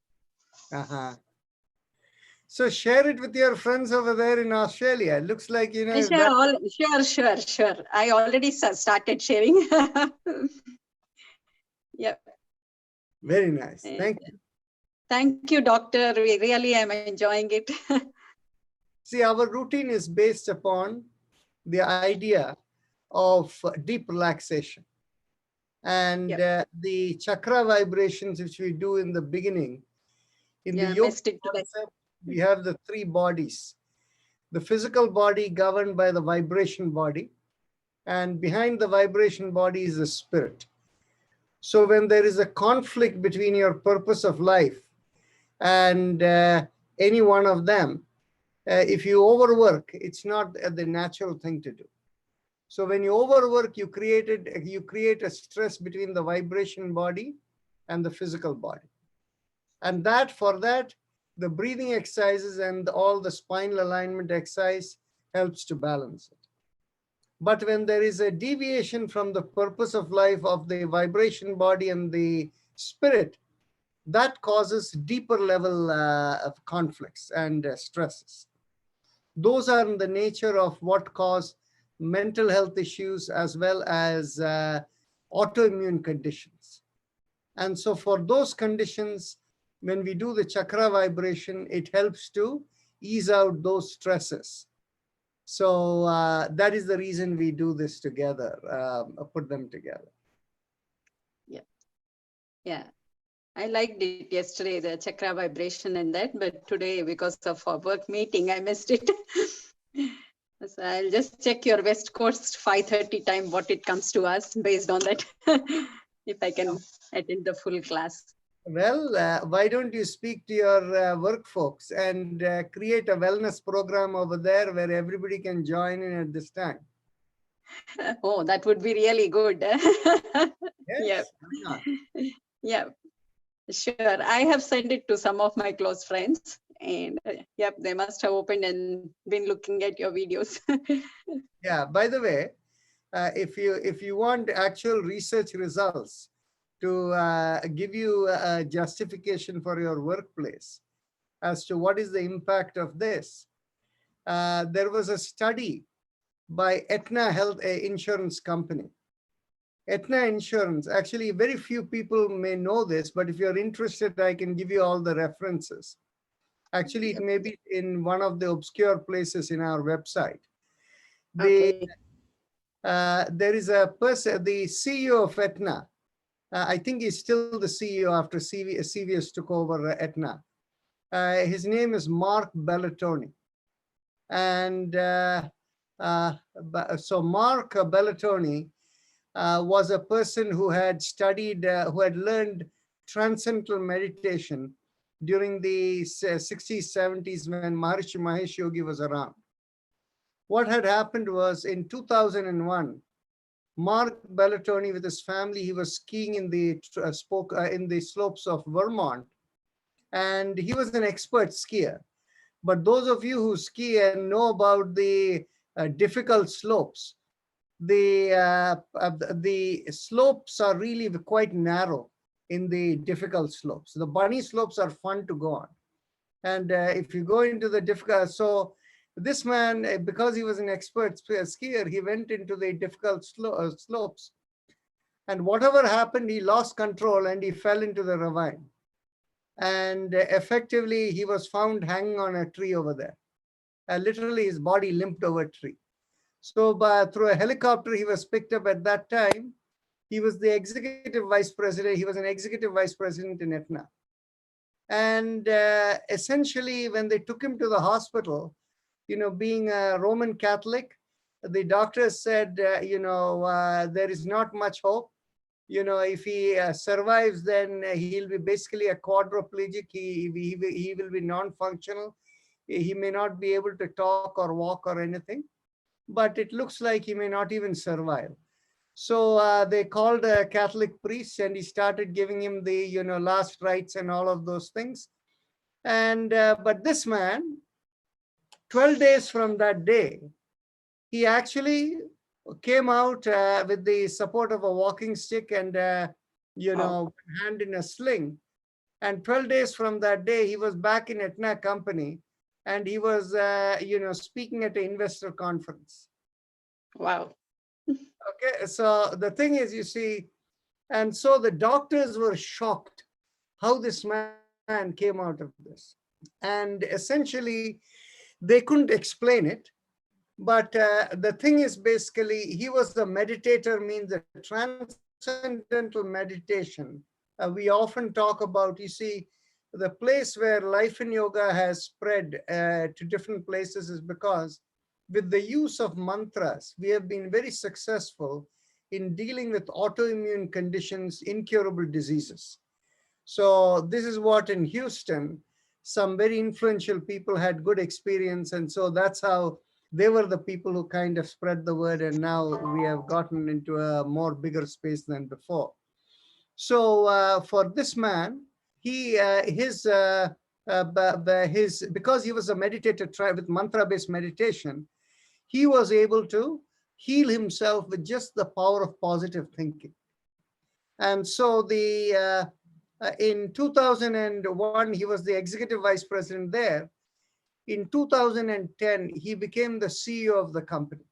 Uh-huh. So share it with your friends over there in Australia. It looks like, you know, I if share that, all, sure. I already started sharing. Yeah. very nice. And Thank you. thank you, doctor. We really am enjoying it. See, our routine is based upon the idea of deep relaxation. And the chakra vibrations, which we do in the beginning, in the Yeah, yoga missed it today. concept, we have the three bodies. The physical body governed by the vibration body, and behind the vibration body is the spirit. So when there is a conflict between your purpose of life and any one of them, if you overwork, it's not the natural thing to do. So when you overwork, you create a stress between the vibration body and the physical body. And for that, the breathing exercises and all the spinal alignment exercise helps to balance it. But when there is a deviation from the purpose of life of the vibration body and the spirit, that causes deeper level of conflicts and stresses. Those are in the nature of what cause mental health issues as well as autoimmune conditions. And so for those conditions, when we do the chakra vibration, it helps to ease out those stresses. So that is the reason we do this together, put them together. Yeah. I liked it yesterday, the chakra vibration and that, but today, because of our work meeting, I missed it. So I'll just check your West Coast 5:30 time, what it comes to us based on that, if I can attend the full class. Well, why don't you speak to your work folks and create a wellness program over there where everybody can join in at this time? Oh, that would be really good. Yes, why not? Yeah, sure. I have sent it to some of my close friends, and yep, they must have opened and been looking at your videos. Yeah, by the way, if you want actual research results to give you a justification for your workplace as to what is the impact of this, there was a study by Aetna Health Insurance Company. Aetna Insurance, actually very few people may know this, but if you're interested, I can give you all the references. Actually, it may be in one of the obscure places in our website. Okay. There is a person, the CEO of Aetna, I think he's still the CEO after CVS took over Aetna. His name is Mark Bellatoni. And so Mark Bellatoni was a person who had studied, who had learned transcendental meditation during the 60s, 70s when Maharishi Mahesh Yogi was around. What had happened was in 2001, Mark Bellatoni with his family, he was skiing in the slopes of Vermont. and he was an expert skier. But those of you who ski and know about the difficult slopes, the slopes are really quite narrow in the difficult slopes. The bunny slopes are fun to go on. And if you go into the difficult, so this man, because he was an expert skier, he went into the difficult slopes. And whatever happened, he lost control and he fell into the ravine. And effectively, he was found hanging on a tree over there. Literally, his body limped over a tree. So through a helicopter, he was picked up at that time. He was the executive vice president. He was an executive vice president in Etna. And essentially, when they took him to the hospital, being a Roman Catholic, the doctors said, there is not much hope. If he survives, then he'll be basically a quadriplegic. He will be non-functional. He may not be able to talk or walk or anything, but it looks like he may not even survive. So they called a Catholic priest and he started giving him the, last rites and all of those things. And, but this man, 12 days from that day, he actually came out with the support of a walking stick and, hand in a sling. And 12 days from that day, he was back in Etna company and he was, speaking at an investor conference. Wow. Okay, so the thing is, you see, and so the doctors were shocked how this man came out of this. And essentially, they couldn't explain it. But the thing is, basically, he was the meditator, means the transcendental meditation. We often talk about, you see, the place where life in yoga has spread to different places is because with the use of mantras, we have been very successful in dealing with autoimmune conditions, incurable diseases. So this is what in Houston, some very influential people had good experience. And so that's how they were the people who kind of spread the word. And now we have gotten into a more bigger space than before. So for this man, because he was a meditator with mantra-based meditation, he was able to heal himself with just the power of positive thinking. And so in 2001, he was the executive vice president there. In 2010, he became the CEO of the company.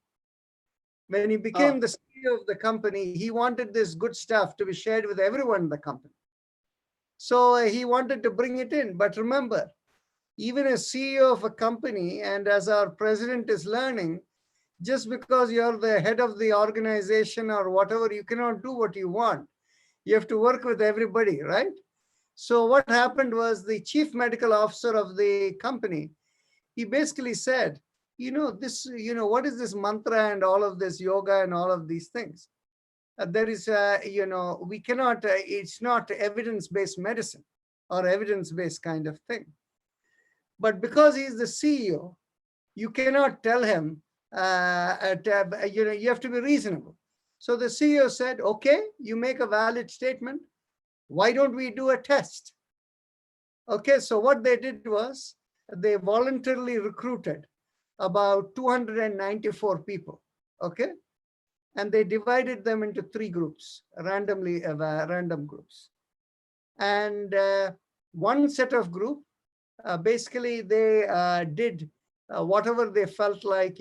When he became the CEO of the company, he wanted this good stuff to be shared with everyone in the company. So he wanted to bring it in. But remember, even a CEO of a company, and as our president is learning, just because you're the head of the organization or whatever, you cannot do what you want. You have to work with everybody, right? So what happened was the chief medical officer of the company, he basically said, what is this mantra and all of this yoga and all of these things? There is, we cannot, it's not evidence-based medicine or evidence-based kind of thing. But because he's the CEO, you cannot tell him, you have to be reasonable. So the CEO said, okay, you make a valid statement. Why don't we do a test? Okay, so what they did was they voluntarily recruited about 294 people, okay? And they divided them into 3 groups, random groups. And one set of group, basically they did whatever they felt like,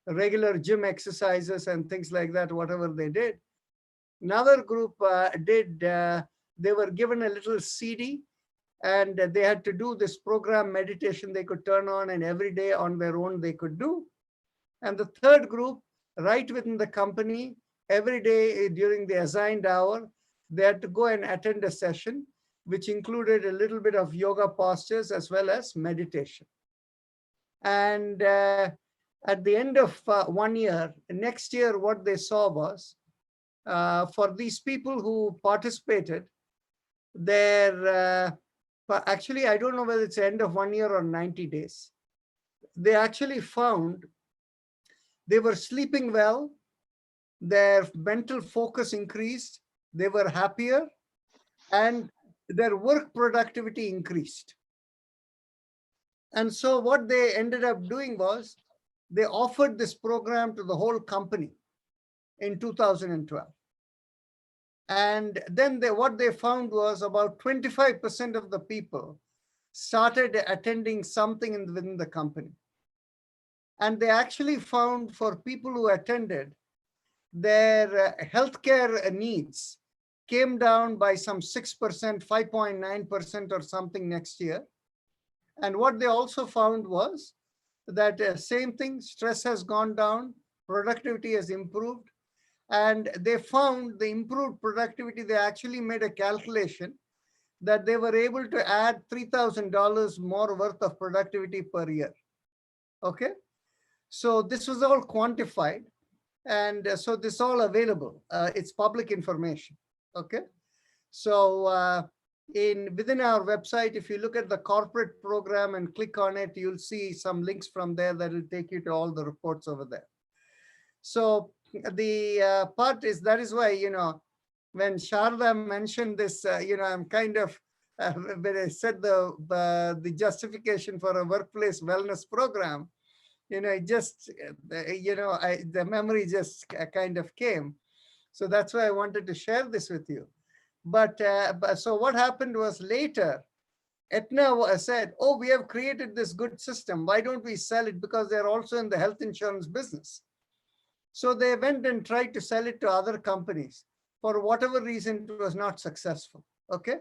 regular gym exercises and things like that, whatever they did. Another group they were given a little CD and they had to do this program meditation they could turn on, and every day on their own they could do. And the third group, right within the company, every day during the assigned hour, they had to go and attend a session, which included a little bit of yoga postures as well as meditation. And at the end of 1 year, next year, what they saw was, for these people who participated, actually, I don't know whether it's the end of 1 year or 90 days. They actually found they were sleeping well, their mental focus increased, they were happier, and their work productivity increased. And so what they ended up doing was they offered this program to the whole company in 2012. And then what they found was about 25% of the people started attending something within the company. And they actually found for people who attended, their healthcare needs came down by some 6%, 5.9% or something next year. And what they also found was that same thing, stress has gone down, productivity has improved. And they found the improved productivity, they actually made a calculation that they were able to add $3,000 more worth of productivity per year. Okay, so this was all quantified, and so this is all available. It's public information. Okay, so within our website, if you look at the corporate program and click on it, you'll see some links from there that will take you to all the reports over there. So the part is, that is why, when Sharda mentioned this, I'm kind of, when I said the justification for a workplace wellness program, it just, the memory just kind of came. So that's why I wanted to share this with you. But so what happened was later, Aetna said, oh, we have created this good system. Why don't we sell it? Because they're also in the health insurance business. So they went and tried to sell it to other companies. For whatever reason, it was not successful. Okay.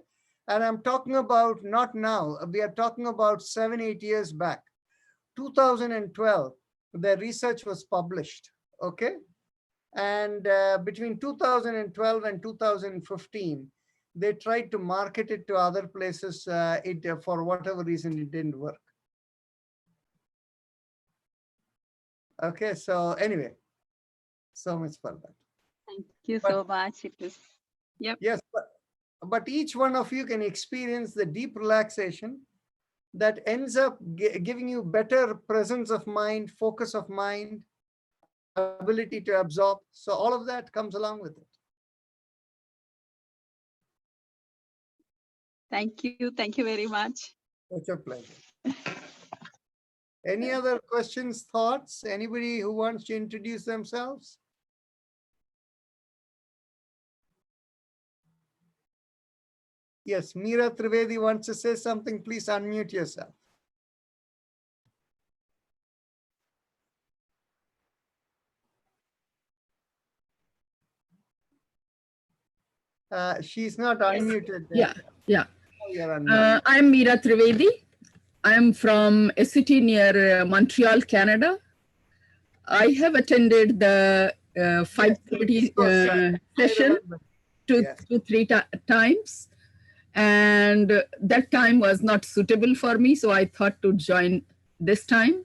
And I'm talking about not now, we are talking about 7-8 years back. 2012, the research was published. Okay. And between 2012 and 2015, they tried to market it to other places. For whatever reason, it didn't work. Okay. So anyway, so much for that. Thank you so much. It was, yep. Yes, but each one of you can experience the deep relaxation that ends up giving you better presence of mind, focus of mind, ability to absorb. So all of that comes along with it. Thank you. Thank you very much. It's a pleasure. Any other questions, thoughts? Anybody who wants to introduce themselves? Yes, Meera Trivedi wants to say something. Please unmute yourself. She's not unmuted. Yeah. Oh, you're unmuted. I'm Meera Trivedi. I'm from a city near Montreal, Canada. I have attended the 5:30 session two to three times. And that time was not suitable for me, so I thought to join this time.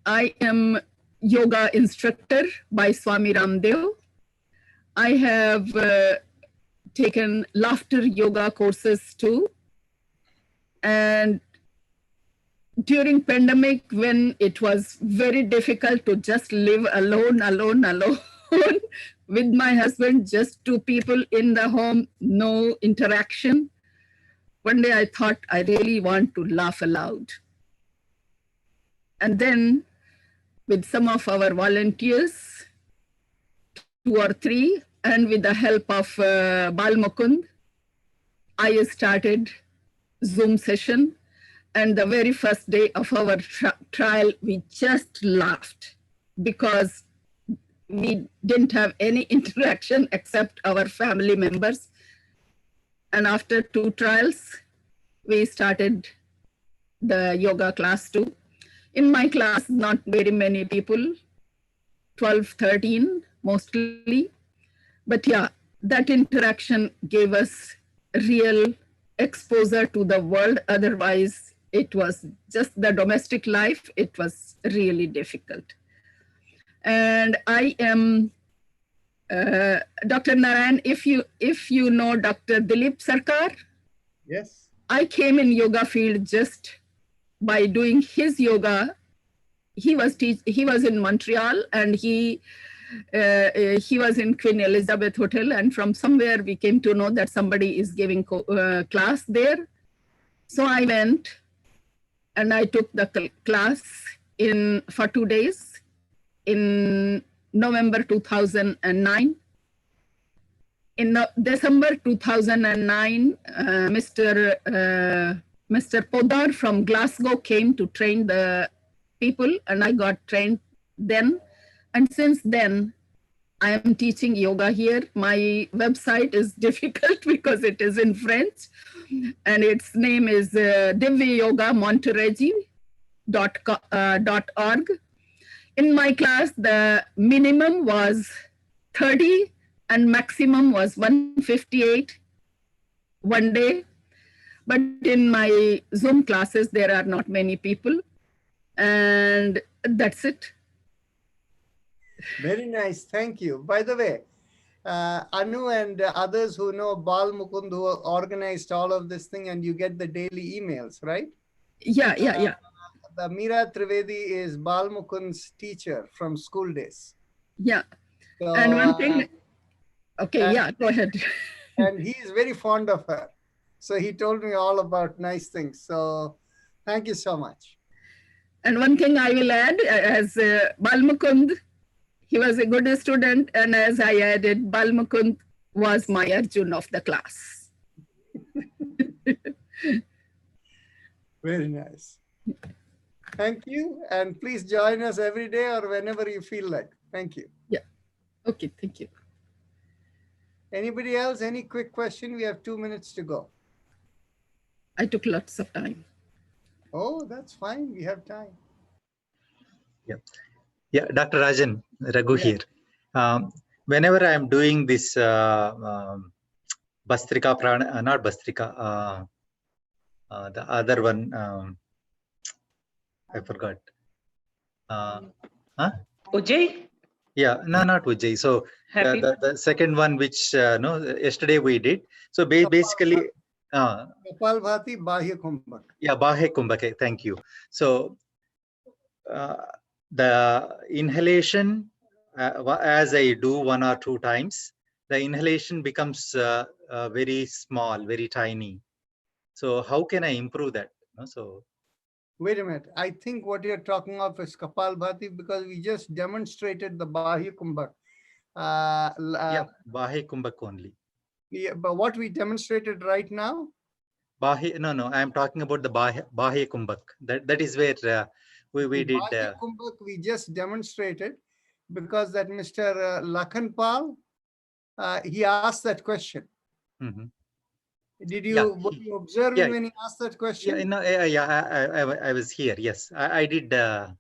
I am yoga instructor by Swami Ramdev. I have taken laughter yoga courses too. And during pandemic, when it was very difficult to just live alone, with my husband, just two people in the home, no interaction. One day I thought I really want to laugh aloud. And then with some of our volunteers, 2 or 3, and with the help of Bal Mukund, I started Zoom session. And the very first day of our trial, we just laughed because we didn't have any interaction except our family members. And after 2 trials, we started the yoga class too. In my class, not very many people, 12, 13 mostly. But yeah, that interaction gave us real exposure to the world. Otherwise, it was just the domestic life. It was really difficult. And I am Dr. Narayan. If you know Dr. Dilip Sarkar, yes, I came in yoga field just by doing his yoga. He was in Montreal, and he He was in Queen Elizabeth Hotel, and from somewhere we came to know that somebody is giving class there. So I went and I took the class for 2 days in November 2009. In December 2009, Mr. Podar from Glasgow came to train the people, and I got trained then. And since then, I am teaching yoga here. My website is difficult because it is in French, and its name is divyayogamonterrey.org. In my class, the minimum was 30 and maximum was 158 one day. But in my Zoom classes, there are not many people. And that's it. Very nice. Thank you. By the way, Anu and others who know Bal Mukund, who organized all of this thing, and you get the daily emails, right? Yeah. The Meera Trivedi is Bal Mukund's teacher from school days. Yeah. So, And one thing, okay, yeah, go ahead. And he is very fond of her. So he told me all about nice things. So thank you so much. And one thing I will add, as Bal Mukund, he was a good student, and as I added, Bal Mukund was my Arjun of the class. Very nice. Thank you. And please join us every day or whenever you feel like. Thank you. Yeah. Okay, thank you. Anybody else? Any quick question? We have 2 minutes to go. I took lots of time. Oh, that's fine. We have time. Yeah, Dr. Rajan, Raghu Yeah. here. Whenever I am doing this Bhastrika Prana, not Bhastrika, the other one, I forgot. Ujjayi? Yeah, no, not Ujjayi. So Happy? the second one, which no, yesterday we did. So basically, Kapalbhati Bahya Kumbhak. yeah, Bahya Kumbhak. Thank you. So the inhalation, as I do 1 or 2 times, the inhalation becomes very small, very tiny. So how can I improve that? So Wait a minute. I think what you're talking of is Kapalbhati, because we just demonstrated the Bahya Kumbhak. yeah, Bahya Kumbhak only. Yeah, but what we demonstrated right now? No, I am talking about the Bahya Kumbhak. That is where we did. Bahya Kumbhak we just demonstrated because that Mr. Lakhanpal, he asked that question. Mhm. Did you, Yeah, were you observing yeah. when he asked that question? Yeah, no, I was here. Yes, I did. I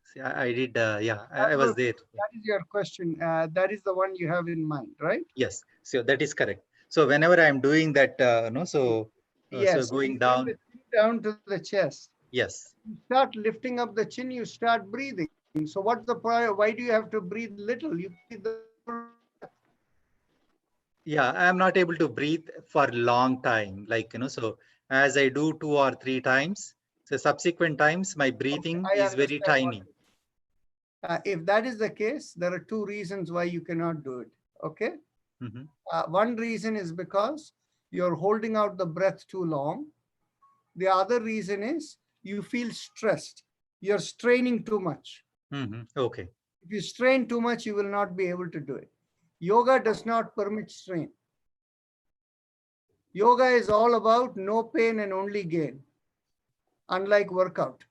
did. Yeah, I was there. That is your question. That is the one you have in mind, right? Yes, so that is correct. So whenever I am doing that, so Yes. so going you bring down. the chin down to the chest. Yes. You start lifting up the chin. You start breathing. So what's the prior? Why do you have to breathe little? You breathe the Yeah, I am not able to breathe for a long time. Like, so as I do 2 or 3 times, so subsequent times, my breathing I is very understand tiny. if that is the case, there are 2 reasons why you cannot do it. Okay. Mhm. One reason is because you're holding out the breath too long. The other reason is you feel stressed. You're straining too much. Okay. If you strain too much, you will not be able to do it. Yoga does not permit strain. Yoga is all about no pain and only gain, unlike workout.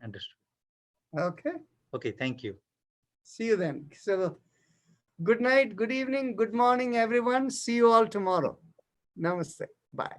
Understood. Okay. Okay, thank you. See you then. So good night, good evening, good morning, everyone. See you all tomorrow. Namaste. Bye.